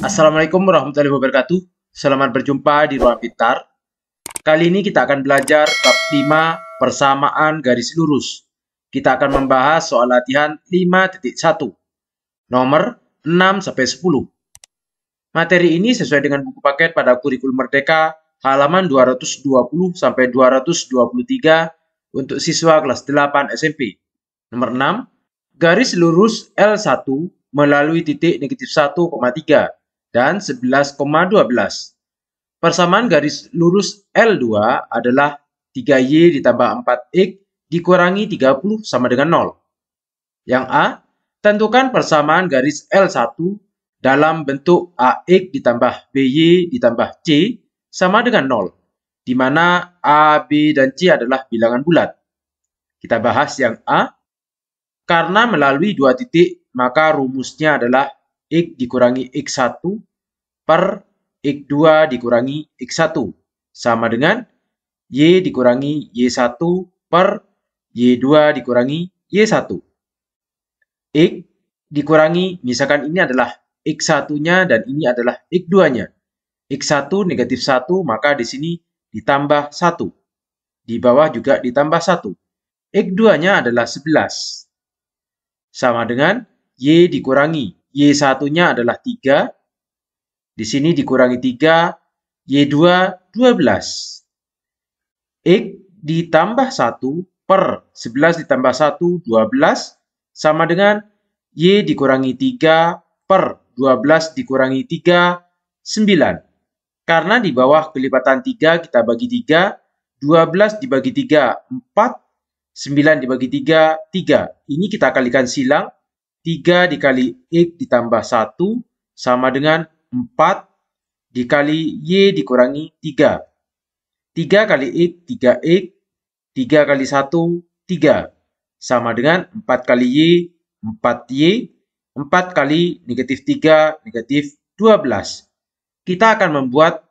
Assalamualaikum warahmatullahi wabarakatuh. Selamat berjumpa di Ruang Pintar. Kali ini kita akan belajar bab 5 persamaan garis lurus. Kita akan membahas soal latihan 5.1 nomor 6-10. Materi ini sesuai dengan buku paket pada kurikulum Merdeka halaman 220 sampai 223 untuk siswa kelas 8 SMP. Nomor 6, garis lurus L1 melalui titik negatif 1,3 dan 11,12. Persamaan garis lurus L2 adalah 3Y ditambah 4X dikurangi 30 sama dengan 0. Yang A, tentukan persamaan garis L1 dalam bentuk AX ditambah BY ditambah C sama dengan 0, di mana A, B, dan C adalah bilangan bulat. Kita bahas yang A. Karena melalui dua titik, maka rumusnya adalah X dikurangi X1 per X2 dikurangi X1 sama dengan Y dikurangi Y1 per Y2 dikurangi Y1. X dikurangi, misalkan ini adalah X1-nya dan ini adalah X2-nya. X1 negatif 1, maka di sini ditambah 1. Di bawah juga ditambah 1. X2-nya adalah 11. Sama dengan Y dikurangi. Y1-nya adalah 3. Di sini dikurangi 3. Y2, 12. X ditambah 1 per 11 ditambah 1, 12. Sama dengan Y dikurangi 3 per 12 dikurangi 3, 9. Karena di bawah kelipatan 3 kita bagi 3. 12 dibagi 3, 4. 9 dibagi 3, 3. Ini kita kalikan silang. 3 dikali X ditambah 1 sama dengan 4 dikali Y dikurangi 3. 3 kali X, 3X. 3 kali 1, 3. Sama dengan 4 kali Y, 4Y. 4 kali negatif 3, negatif 12. Kita akan membuat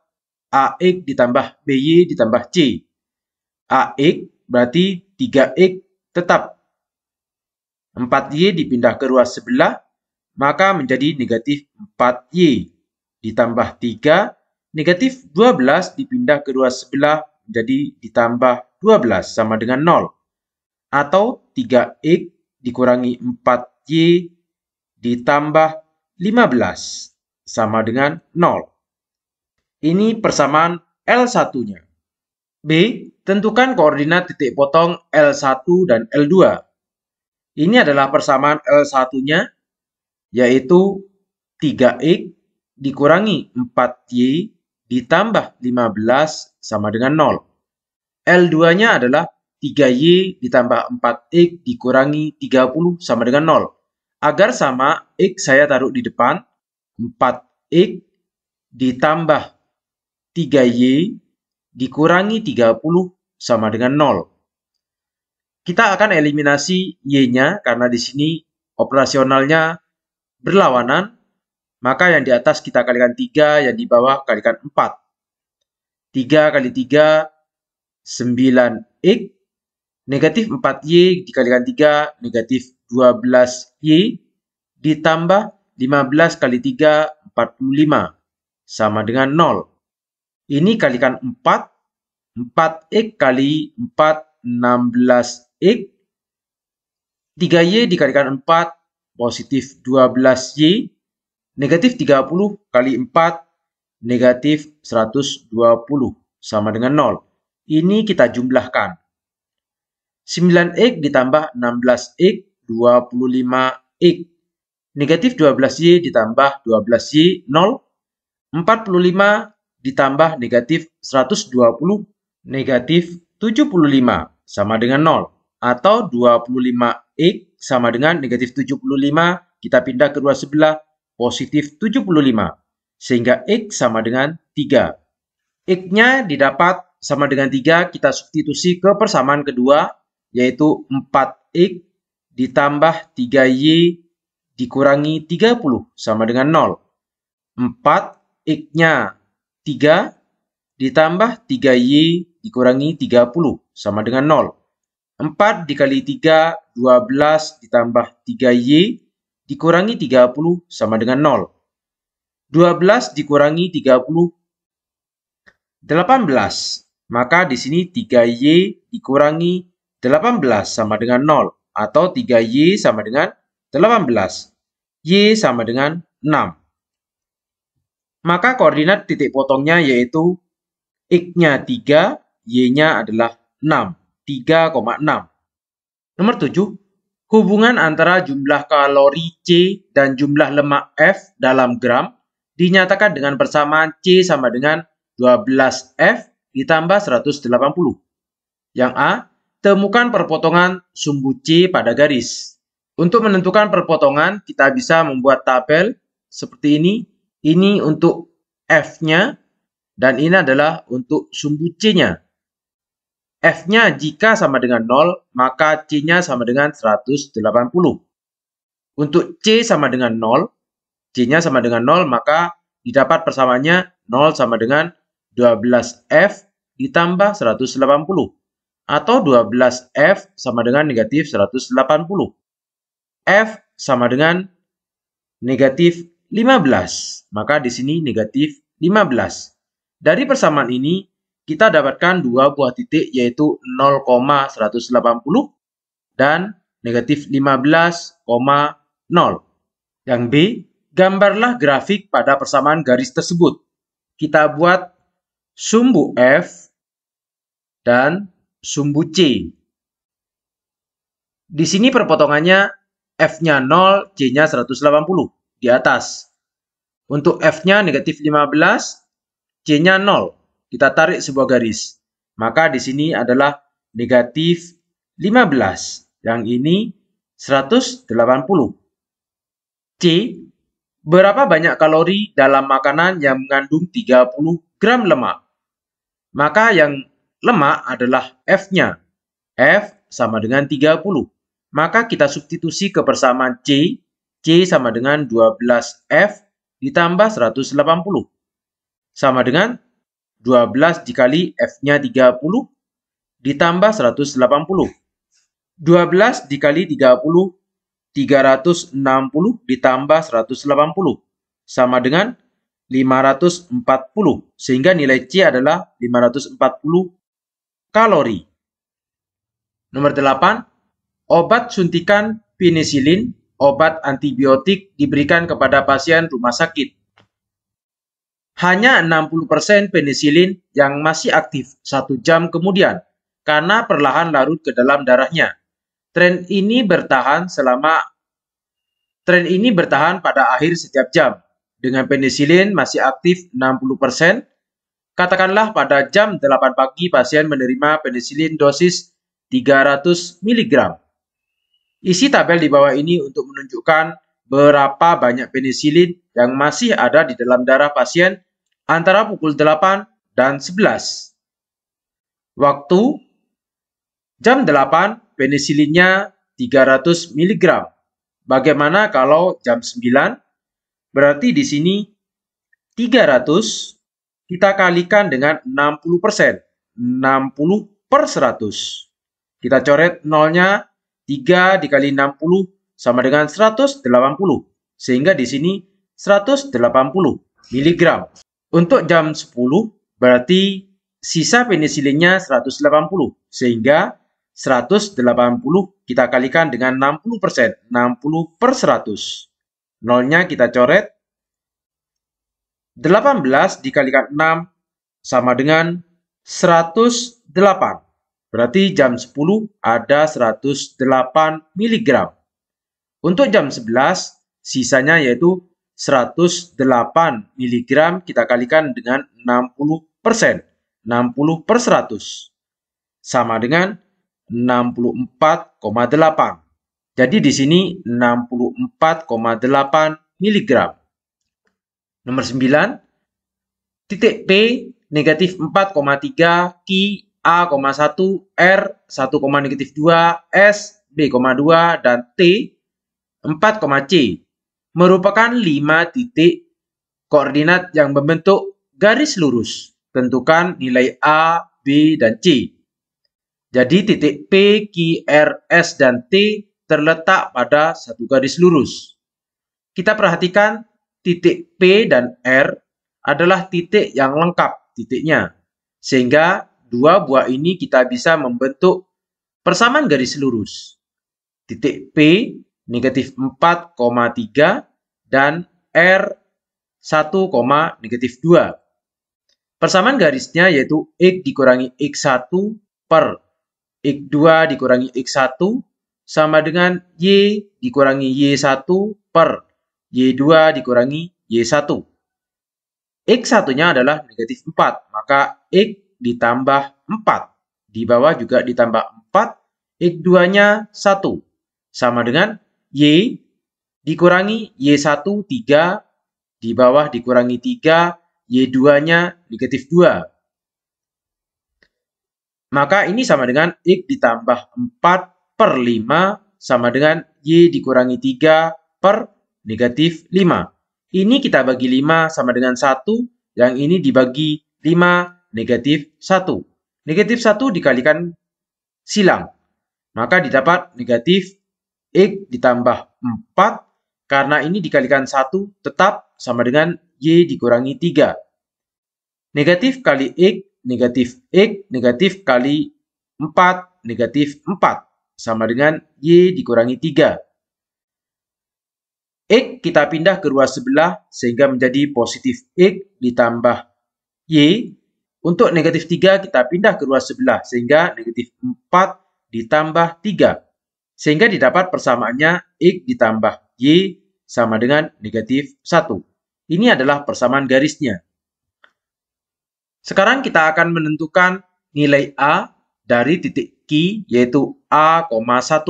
AX ditambah BY ditambah C. AX berarti 3X tetap. 4Y dipindah ke ruas sebelah, maka menjadi negatif 4Y. Ditambah 3, negatif 12 dipindah ke ruas sebelah, menjadi ditambah 12 sama dengan 0. Atau 3X dikurangi 4Y ditambah 15 sama dengan 0. Ini persamaan L1-nya. B. Tentukan koordinat titik potong L1 dan L2. Ini adalah persamaan L1-nya, yaitu 3X dikurangi 4Y ditambah 15 sama dengan 0. L2-nya adalah 3Y ditambah 4X dikurangi 30 sama dengan 0. Agar sama, X saya taruh di depan. 4X ditambah 3Y dikurangi 30 sama dengan 0. Kita akan eliminasi Y-nya karena di sini operasionalnya berlawanan. Maka yang di atas kita kalikan 3, yang di bawah kalikan 4. 3 kali 3, 9X. Negatif 4Y dikalikan 3, negatif 12Y. Ditambah 15 kali 3, 45. Sama dengan 0. Ini kalikan 4. 4X kali 4, 16X. 3Y dikalikan 4, positif 12Y. Negatif 30 kali 4, negatif 120. Sama dengan 0. Ini kita jumlahkan. 9X ditambah 16X, 25X. Negatif 12Y ditambah 12Y, 0. 45 ditambah negatif 120, negatif 75, sama dengan 0. Atau 25X sama dengan negatif 75, kita pindah ke ruas sebelah, positif 75. Sehingga X sama dengan 3. X-nya didapat sama dengan 3, kita substitusi ke persamaan kedua, yaitu 4X ditambah 3Y dikurangi 30 sama dengan 0. 4, X-nya 3 ditambah 3Y dikurangi 30 sama dengan 0. 4 dikali 3, 12 ditambah 3Y dikurangi 30 sama dengan 0. 12 dikurangi 30, 18. Maka di sini 3Y dikurangi 18 sama dengan 0. Atau 3Y sama dengan 18. Y sama dengan 6. Maka koordinat titik potongnya yaitu X-nya 3, Y-nya adalah 6. 3,6. Nomor 7. Hubungan antara jumlah kalori C dan jumlah lemak F dalam gram dinyatakan dengan persamaan C sama dengan 12F ditambah 180. Yang A, temukan perpotongan sumbu C pada garis. Untuk menentukan perpotongan, kita bisa membuat tabel seperti ini. Ini untuk F-nya, dan ini adalah untuk sumbu C-nya. F-nya jika sama dengan 0, maka C-nya sama dengan 180. Untuk C sama dengan 0, C-nya sama dengan 0, maka didapat persamaannya 0 sama dengan 12F ditambah 180. Atau 12F sama dengan negatif 180. F sama dengan negatif 15. Maka di sini negatif 15. Dari persamaan ini, kita dapatkan dua buah titik yaitu 0,180 dan negatif 15,0. Yang B, gambarlah grafik pada persamaan garis tersebut. Kita buat sumbu F dan sumbu C. Di sini perpotongannya F-nya 0, C-nya 180 di atas. Untuk F-nya negatif 15, C-nya 0. Kita tarik sebuah garis. Maka di sini adalah negatif 15. Yang ini 180. C. Berapa banyak kalori dalam makanan yang mengandung 30 gram lemak? Maka yang lemak adalah F-nya. F sama dengan 30. Maka kita substitusi ke persamaan C. C sama dengan 12F ditambah 180. Sama dengan 12 dikali F-nya 30 ditambah 180. 12 dikali 30, 360 ditambah 180. Sama dengan 540. Sehingga nilai C adalah 540 kalori. Nomor 8. Obat suntikan penisilin, obat antibiotik diberikan kepada pasien rumah sakit. Hanya 60% penisilin yang masih aktif 1 jam kemudian karena perlahan larut ke dalam darahnya. Tren ini bertahan pada akhir setiap jam. Dengan penisilin masih aktif 60%, katakanlah pada jam 8 pagi pasien menerima penisilin dosis 300 mg. Isi tabel di bawah ini untuk menunjukkan berapa banyak penisilin yang masih ada di dalam darah pasien antara pukul 8 dan 11. Waktu jam 8 penisilinnya 300 mg. Bagaimana kalau jam 9? Berarti di sini 300 kita kalikan dengan 60%. 60 per 100. Kita coret nolnya, 3 dikali 60 sama dengan 180. Sehingga di sini 180 mg. Untuk jam 10 berarti sisa penisilinnya 180. Sehingga 180 kita kalikan dengan 60%. 60 per 100. Nolnya kita coret. 18 dikalikan 6 sama dengan 108. Berarti jam 10 ada 108 mg. Untuk jam 11, sisanya yaitu 108 mg kita kalikan dengan 60%. 60 per 100. Sama dengan 64,8. Jadi di sini 64,8 mg. Nomor 9. Titik P negatif 4,3, Q A,1, R 1,-2, S B,2 dan T 4,C merupakan 5 titik koordinat yang membentuk garis lurus. Tentukan nilai A, B, dan C. Jadi titik P, Q, R, S, dan T terletak pada satu garis lurus. Kita perhatikan titik P dan R adalah titik yang lengkap titiknya. Sehingga dua buah ini kita bisa membentuk persamaan garis lurus. Titik P negatif 4,3 dan R 1, negatif 2. Persamaan garisnya yaitu X dikurangi X1 per X2 dikurangi X1 sama dengan Y dikurangi Y1 per Y2 dikurangi Y1. X1-nya adalah negatif 4, maka X ditambah 4. Di bawah juga ditambah 4, X2-nya 1. Sama dengan Y dikurangi Y1, 3. Di bawah dikurangi 3, Y2-nya negatif 2. Maka ini sama dengan X ditambah 4 per 5 sama dengan Y dikurangi 3 per negatif 5. Ini kita bagi 5 sama dengan 1, yang ini dibagi 5 negatif 1. Negatif 1 dikalikan silang, maka didapat negatif X ditambah 4, karena ini dikalikan 1 tetap sama dengan Y dikurangi 3. Negatif kali X, negatif X, negatif kali 4, negatif 4, sama dengan Y dikurangi 3. X kita pindah ke ruas sebelah sehingga menjadi positif X ditambah Y. Untuk negatif 3 kita pindah ke ruas sebelah sehingga negatif 4 ditambah 3. Sehingga didapat persamaannya X ditambah Y sama dengan negatif 1. Ini adalah persamaan garisnya. Sekarang kita akan menentukan nilai A dari titik Q yaitu A,1.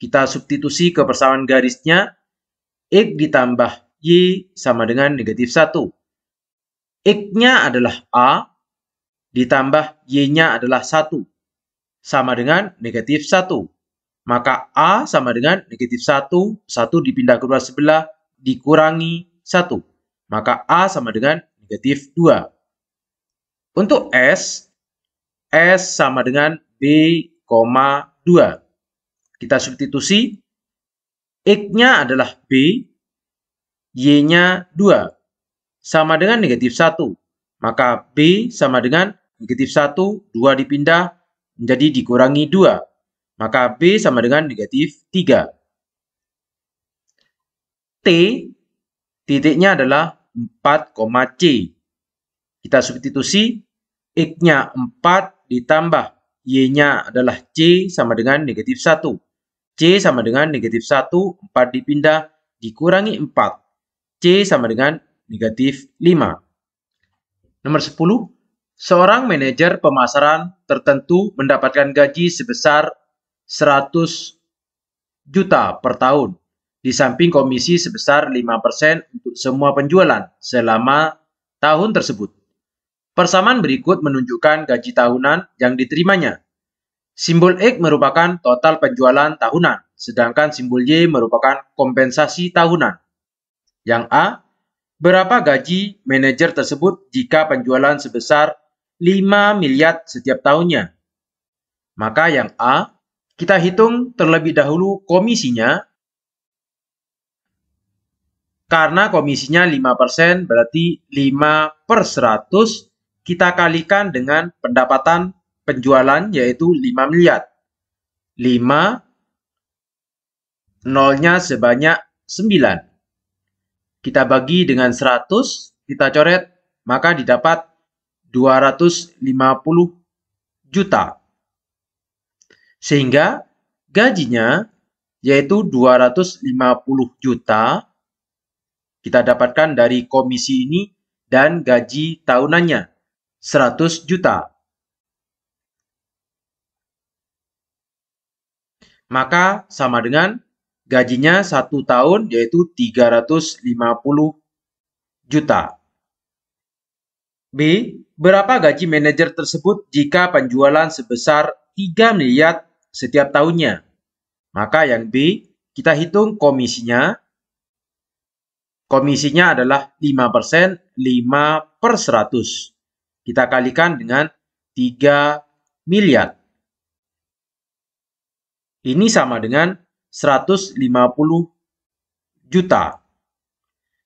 Kita substitusi ke persamaan garisnya. X ditambah Y sama dengan negatif 1. X-nya adalah A, ditambah Y-nya adalah 1. Sama dengan negatif 1. Maka A sama dengan negatif 1. 1 dipindah ke ruas sebelah, dikurangi 1. Maka A sama dengan negatif 2. Untuk S sama dengan B, 2. Kita substitusi. X-nya adalah B, Y-nya 2, sama dengan negatif 1. Maka B sama dengan negatif 1, 2 dipindah menjadi dikurangi 2. Maka B sama dengan negatif 3. T, titiknya adalah 4, C. Kita substitusi, X-nya 4 ditambah Y-nya adalah C sama dengan negatif 1. C sama dengan negatif 1, 4 dipindah, dikurangi 4. C sama dengan negatif 5. Nomor 10. Seorang manajer pemasaran tertentu mendapatkan gaji sebesar 100 juta per tahun, di samping komisi sebesar 5% untuk semua penjualan selama tahun tersebut. Persamaan berikut menunjukkan gaji tahunan yang diterimanya. Simbol X merupakan total penjualan tahunan, sedangkan simbol Y merupakan kompensasi tahunan. Yang A, berapa gaji manajer tersebut jika penjualan sebesar 5 miliar setiap tahunnya? Maka yang A, kita hitung terlebih dahulu komisinya. Karena komisinya 5%, berarti 5 per 100, kita kalikan dengan pendapatan penjualan yaitu 5 miliar. 5, nolnya sebanyak 9. Kita bagi dengan 100, kita coret, maka didapat 250 juta. Sehingga gajinya yaitu 250 juta kita dapatkan dari komisi ini dan gaji tahunannya 100 juta. Maka sama dengan gajinya 1 tahun yaitu 350 juta. B. Berapa gaji manajer tersebut jika penjualan sebesar 3 miliar setiap tahunnya? Maka yang B, kita hitung komisinya. Komisinya adalah 5%, 5 per 100. Kita kalikan dengan 3 miliar. Ini sama dengan 150 juta.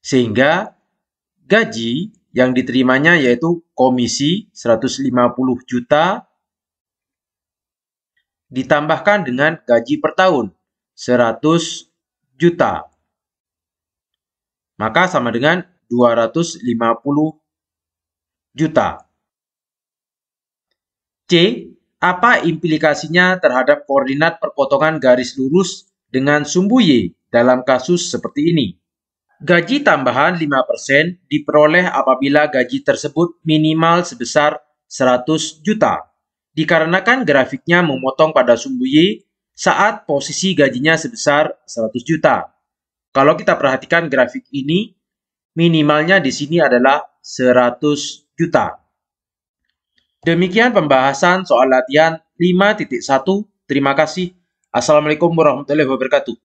Sehingga gaji yang diterimanya yaitu komisi 150 juta ditambahkan dengan gaji per tahun 100 juta. Maka sama dengan 250 juta. C. Apa implikasinya terhadap koordinat perpotongan garis lurus dengan sumbu Y dalam kasus seperti ini? Gaji tambahan 5% diperoleh apabila gaji tersebut minimal sebesar 100 juta. Dikarenakan grafiknya memotong pada sumbu Y saat posisi gajinya sebesar 100 juta. Kalau kita perhatikan grafik ini, minimalnya di sini adalah 100 juta. Demikian pembahasan soal latihan 5.1. Terima kasih. Assalamualaikum warahmatullahi wabarakatuh.